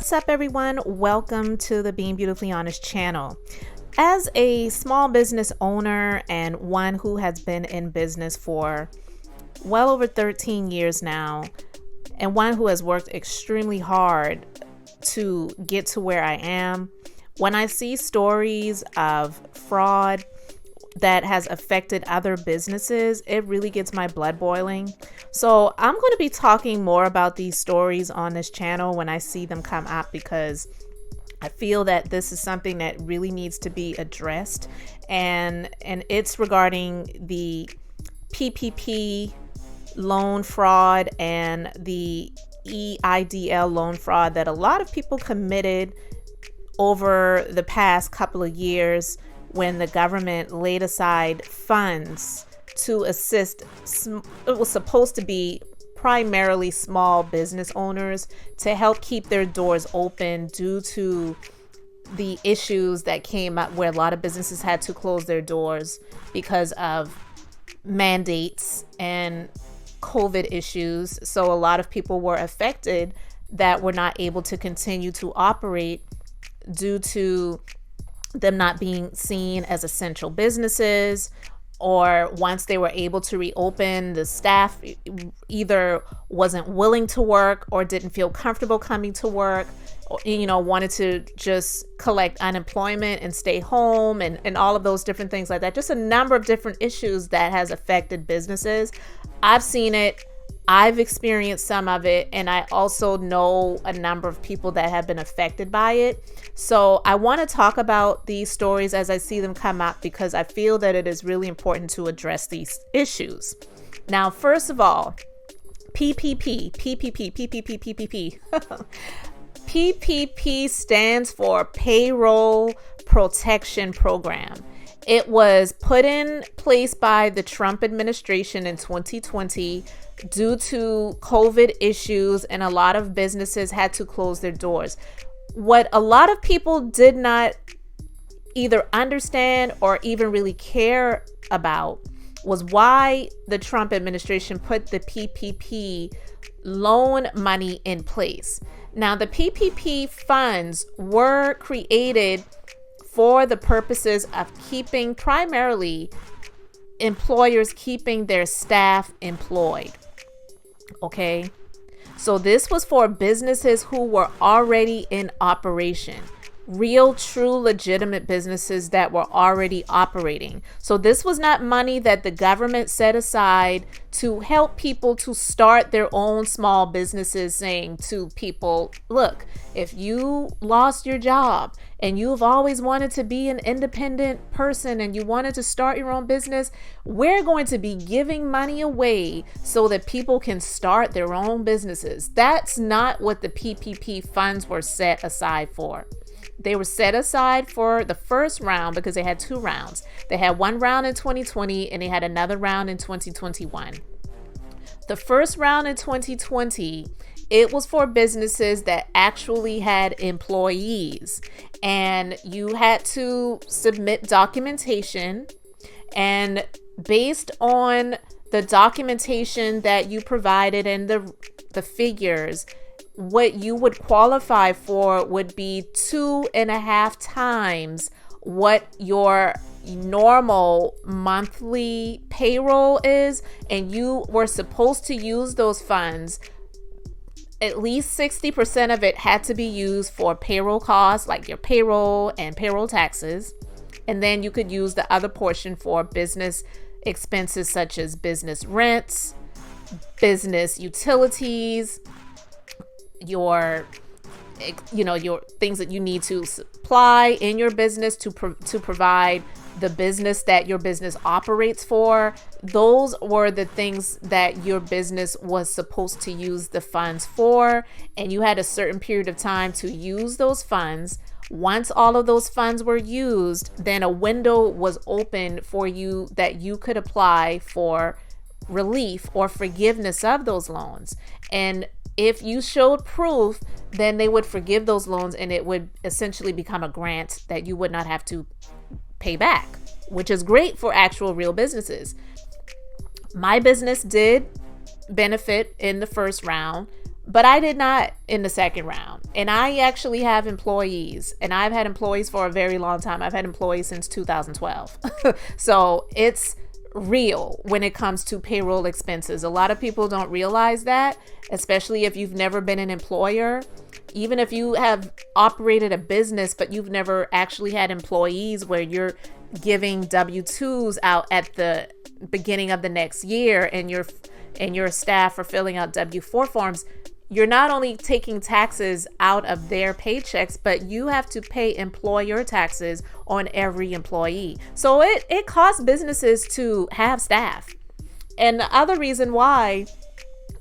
What's up, everyone? Welcome to the Being Beautifully Honest channel. As a small business owner and one who has been in business for well over 13 years now, and one who has worked extremely hard to get to where I am, when I see stories of fraud that has affected other businesses, it really gets my blood boiling. So I'm going to be talking more about these stories on this channel when I see them come up, because I feel that this is something that really needs to be addressed, and it's regarding the PPP loan fraud and the EIDL loan fraud that a lot of people committed over the past couple of years when the government laid aside funds to assist. It was supposed to be primarily small business owners to help keep their doors open due to the issues that came up where a lot of businesses had to close their doors because of mandates and COVID issues. So a lot of people were affected that were not able to continue to operate due to them not being seen as essential businesses, or once they were able to reopen, the staff either wasn't willing to work or didn't feel comfortable coming to work, or wanted to just collect unemployment and stay home, and all of those different things like that. Just a number of different issues that has affected businesses. I've seen it, I've experienced some of it, and I also know a number of people that have been affected by it. So I want to talk about these stories as I see them come up, because I feel that it is really important to address these issues. Now, first of all, PPP. PPP stands for Payroll Protection Program. It was put in place by the Trump administration in 2020 due to COVID issues, and a lot of businesses had to close their doors. What a lot of people did not either understand or even really care about was why the Trump administration put the PPP loan money in place. Now, the PPP funds were created for the purposes of keeping, primarily, employers keeping their staff employed. Okay, so this was for businesses who were already in operation, real, true, legitimate businesses that were already operating. So this was not money that the government set aside to help people to start their own small businesses, saying to people, look, if you lost your job and you've always wanted to be an independent person and you wanted to start your own business, we're going to be giving money away so that people can start their own businesses. That's not what the PPP funds were set aside for. They were set aside for the first round because they had two rounds. They had one round in 2020 and they had another round in 2021. The first round in 2020, it was for businesses that actually had employees, and you had to submit documentation, and based on the documentation that you provided and the figures, what you would qualify for would be 2.5 times what your normal monthly payroll is, and you were supposed to use those funds. At least 60% of it had to be used for payroll costs, like your payroll and payroll taxes. And then you could use the other portion for business expenses such as business rents, business utilities, your things that you need to supply in your business to provide the business that your business operates for. Those were the things that your business was supposed to use the funds for, and you had a certain period of time to use those funds. Once all of those funds were used, then a window was open for you that you could apply for relief or forgiveness of those loans. And if you showed proof, then they would forgive those loans, and it would essentially become a grant that you would not have to pay back, which is great for actual real businesses. My business did benefit in the first round, But I did not in the second round. And I actually have employees, and I've had employees for a very long time. I've had employees since 2012. So it's real when it comes to payroll expenses. A lot of people don't realize that, especially if you've never been an employer. Even if you have operated a business, but you've never actually had employees where you're giving W-2s out at the beginning of the next year, and your staff are filling out W-4 forms, you're not only taking taxes out of their paychecks, but you have to pay employer taxes on every employee. So it costs businesses to have staff. And the other reason why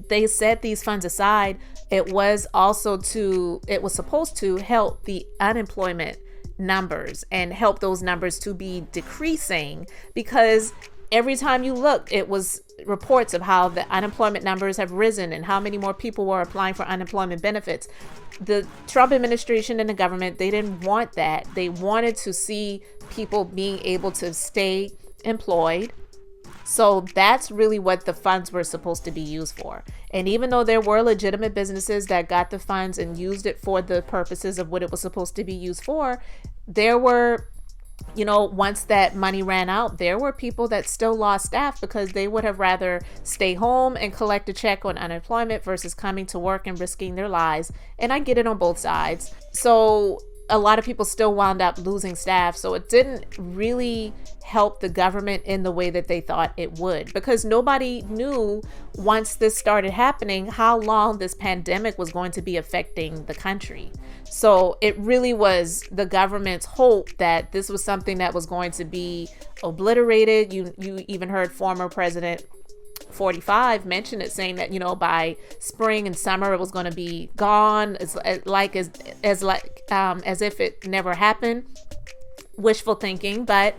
they set these funds aside, it was supposed to help the unemployment numbers and help those numbers to be decreasing, because every time you look, it was reports of how the unemployment numbers have risen and how many more people were applying for unemployment benefits. The Trump administration and the government, they didn't want that. They wanted to see people being able to stay employed. So that's really what the funds were supposed to be used for. And even though there were legitimate businesses that got the funds and used it for the purposes of what it was supposed to be used for, there were, once that money ran out, there were people that still lost staff because they would have rather stay home and collect a check on unemployment versus coming to work and risking their lives. And I get it on both sides. So a lot of people still wound up losing staff. So it didn't really help the government in the way that they thought it would, because nobody knew once this started happening how long this pandemic was going to be affecting the country. So it really was the government's hope that this was something that was going to be obliterated. You even heard former President 45 mention it, saying that by spring and summer it was going to be gone, as if it never happened. Wishful thinking. But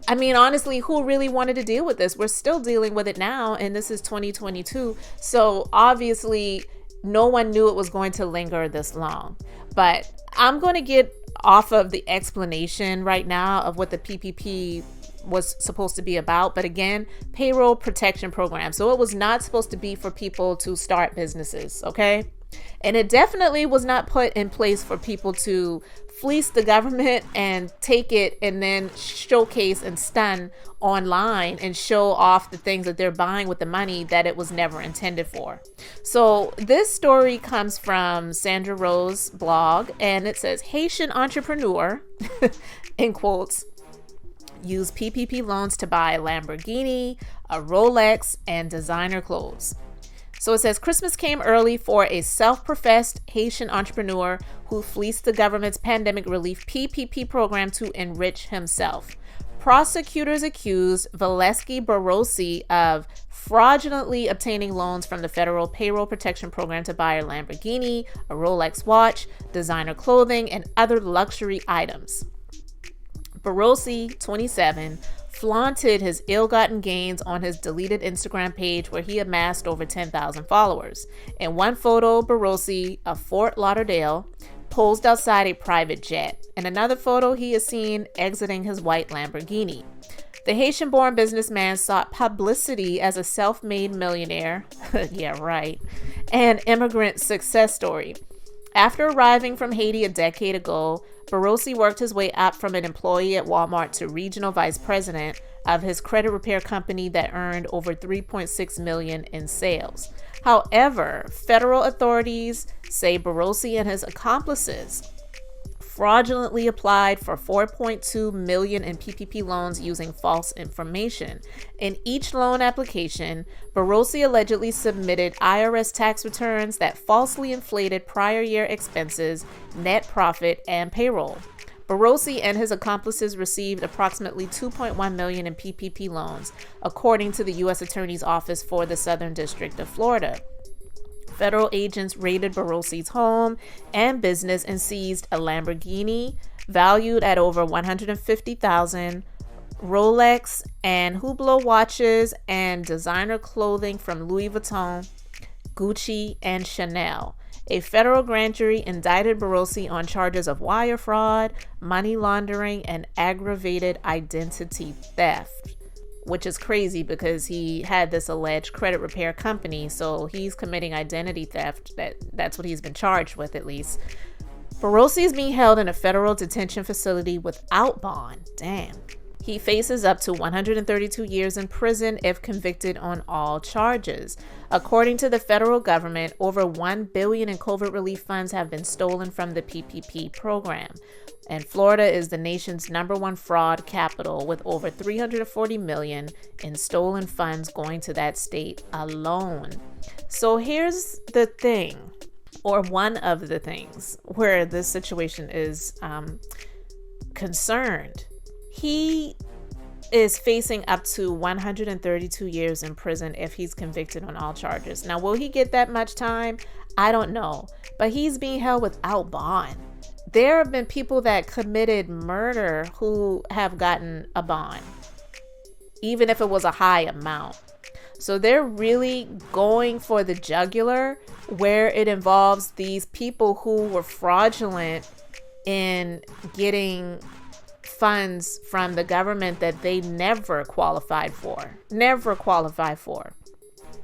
I mean, honestly, who really wanted to deal with this? We're still dealing with it now, and this is 2022. So obviously no one knew it was going to linger this long. But I'm going to get off of the explanation right now of what the PPP was supposed to be about. But again, payroll protection program. So it was not supposed to be for people to start businesses, okay? And it definitely was not put in place for people to fleece the government and take it and then showcase and stun online and show off the things that they're buying with the money that it was never intended for. So this story comes from Sandra Rowe's blog, and it says Haitian entrepreneur, in quotes, use PPP loans to buy a Lamborghini, a Rolex, and designer clothes. So it says Christmas came early for a self-professed Haitian entrepreneur who fleeced the government's pandemic relief PPP program to enrich himself. Prosecutors accused Valesky Barossi of fraudulently obtaining loans from the federal payroll protection program to buy a Lamborghini, a Rolex watch, designer clothing, and other luxury items. Barossi, 27, flaunted his ill-gotten gains on his deleted Instagram page where he amassed over 10,000 followers. In one photo, Barossi of Fort Lauderdale posed outside a private jet. In another photo, he is seen exiting his white Lamborghini. The Haitian-born businessman sought publicity as a self-made millionaire, yeah, right, and immigrant success story. After arriving from Haiti a decade ago, Barossi worked his way up from an employee at Walmart to regional vice president of his credit repair company that earned over $3.6 million in sales. However, federal authorities say Barossi and his accomplices fraudulently applied for $4.2 million in PPP loans using false information. In each loan application, Barossi allegedly submitted IRS tax returns that falsely inflated prior year expenses, net profit, and payroll. Barossi and his accomplices received approximately $2.1 million in PPP loans, according to the U.S. Attorney's Office for the Southern District of Florida. Federal agents raided Barossi's home and business and seized a Lamborghini valued at over $150,000, Rolex and Hublot watches, and designer clothing from Louis Vuitton, Gucci, and Chanel. A federal grand jury indicted Barossi on charges of wire fraud, money laundering, and aggravated identity theft. which is crazy because he had this alleged credit repair company. So he's committing identity theft. That's what he's been charged with, at least. Barossi is being held in a federal detention facility without bond. Damn. He faces up to 132 years in prison if convicted on all charges. According to the federal government, over $1 billion in COVID relief funds have been stolen from the PPP program. And Florida is the nation's #1 fraud capital, with over $340 million in stolen funds going to that state alone. So here's the thing, or one of the things where this situation is concerned. He is facing up to 132 years in prison if he's convicted on all charges. Now, will he get that much time? I don't know. But he's being held without bond. There have been people that committed murder who have gotten a bond, even if it was a high amount. So they're really going for the jugular, where it involves these people who were fraudulent in getting funds from the government that they never qualified for.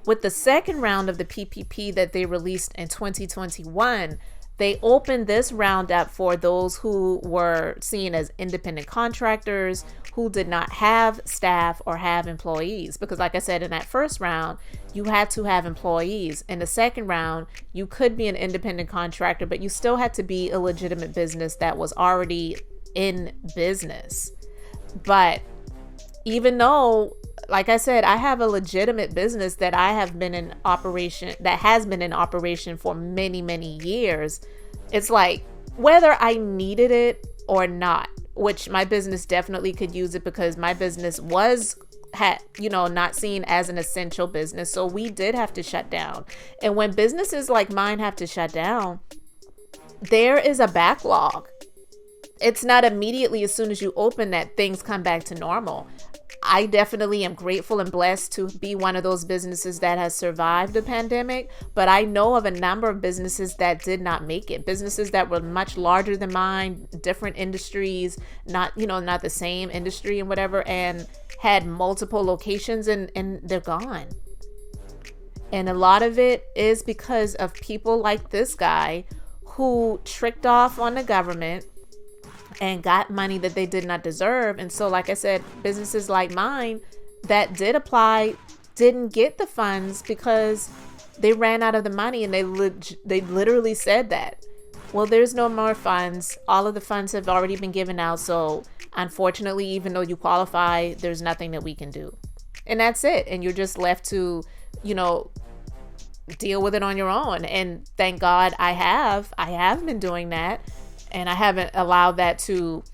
With the second round of the PPP that they released in 2021, they opened this round up for those who were seen as independent contractors, who did not have staff or have employees. Because like I said, in that first round, you had to have employees. In the second round, you could be an independent contractor, but you still had to be a legitimate business that was already in business. But even though, like I said, I have a legitimate business that has been in operation for many, many years, it's like, whether I needed it or not, which my business definitely could use it, because my business had not seen as an essential business. So we did have to shut down. And when businesses like mine have to shut down, there is a backlog. It's not immediately as soon as you open that things come back to normal. I definitely am grateful and blessed to be one of those businesses that has survived the pandemic, but I know of a number of businesses that did not make it. Businesses that were much larger than mine, different industries, not the same industry and whatever, and had multiple locations, and they're gone. And a lot of it is because of people like this guy who tricked off on the government and got money that they did not deserve. And so, like I said, businesses like mine that did apply didn't get the funds because they ran out of the money, and they literally said that, well, there's no more funds. All of the funds have already been given out. So unfortunately, even though you qualify, there's nothing that we can do. And that's it. And you're just left to, deal with it on your own. And thank God I have been doing that. And I haven't allowed that to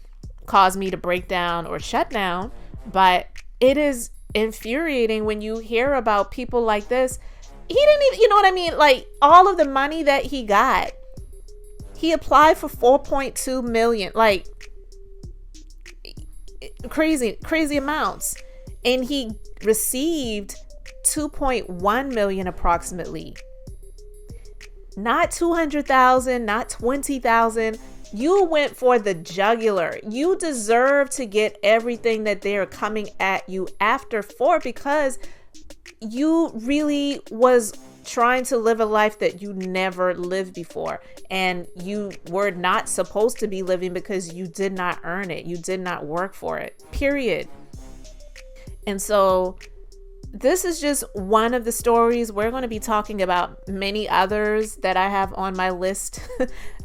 cause me to break down or shut down. But it is infuriating when you hear about people like this. He didn't even, you know what I mean? Like, all of the money that he got, he applied for 4.2 million, like crazy amounts. And he received 2.1 million approximately. Not 200,000, not 20,000. You went for the jugular. You deserve to get everything that they're coming at you after for, because you really was trying to live a life that you never lived before, and you were not supposed to be living because you did not earn it. You did not work for it, period. And so this is just one of the stories. We're going to be talking about many others that I have on my list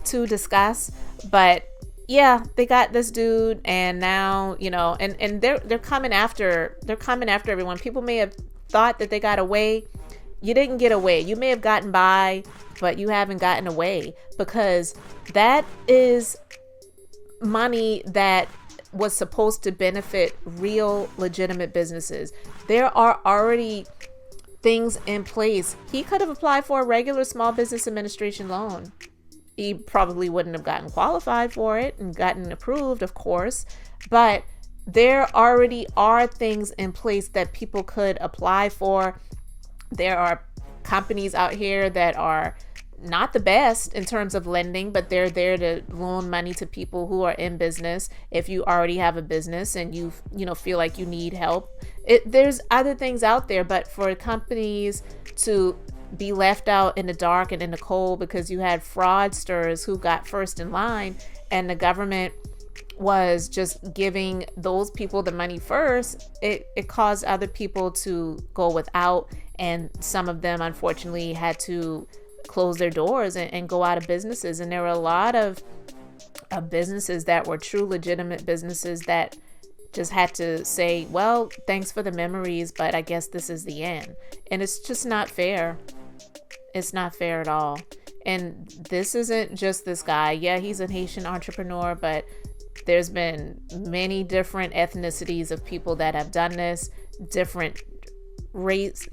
to discuss. But yeah, they got this dude, and now, and they're coming after everyone. People may have thought that they got away. You didn't get away. You may have gotten by, but you haven't gotten away, because that is money that was supposed to benefit real legitimate businesses. There are already things in place. He could have applied for a regular Small Business Administration loan. He probably wouldn't have gotten qualified for it and gotten approved, of course, but there already are things in place that people could apply for. There are companies out here that are not the best in terms of lending, but they're there to loan money to people who are in business. If you already have a business and feel like you need help, there's other things out there. But for companies to be left out in the dark and in the cold because you had fraudsters who got first in line, and the government was just giving those people the money first, it caused other people to go without, and some of them unfortunately had to close their doors and go out of businesses. And there were a lot of businesses that were true legitimate businesses that just had to say, well, thanks for the memories, but I guess this is the end. And it's just not fair. It's not fair at all. And this isn't just this guy. Yeah, he's a Haitian entrepreneur, but there's been many different ethnicities of people that have done this, different race,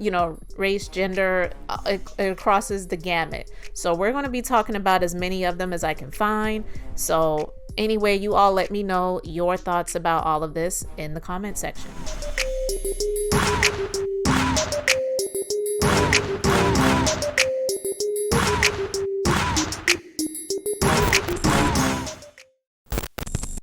gender, it crosses the gamut. So we're going to be talking about as many of them as I can find. So anyway, you all let me know your thoughts about all of this in the comment section.